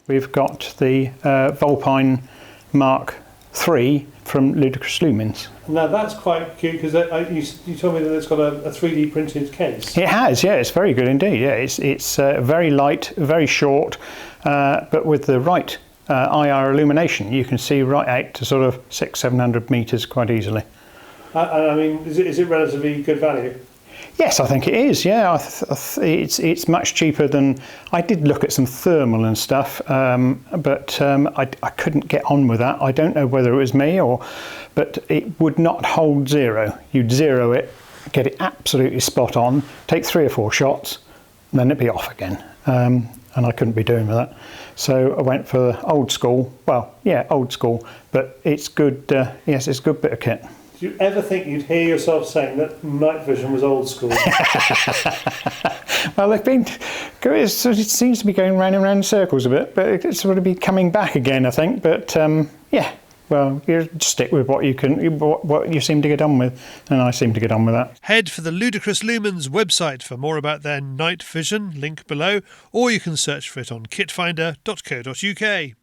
We've got the Volpine Mark III from Ludicrous Lumens. Now that's quite cute because you told me that it's got a 3D printed case. It has, yeah, it's very good indeed. Yeah, it's very light, very short, but with the right IR illumination, you can see right out to sort of 600-700 meters quite easily. I mean, is it relatively good value? Yes, I think it is. Yeah, it's much cheaper than. I did look at some thermal and stuff, but I couldn't get on with that. I don't know whether it was me but it would not hold zero. You'd zero it, get it absolutely spot on, take 3 or 4 shots, and then it'd be off again. And I couldn't be doing with that. So I went for old school. Well, yeah, old school, but it's good. Yes, it's a good bit of kit. Do you ever think you'd hear yourself saying that night vision was old school? Well, it seems to be going round and round in circles a bit, but it's sort of be coming back again, I think. But yeah, well, you stick with what you seem to get on with, and I seem to get on with that. Head for the Ludicrous Lumens website for more about their night vision, link below, or you can search for it on kitfinder.co.uk.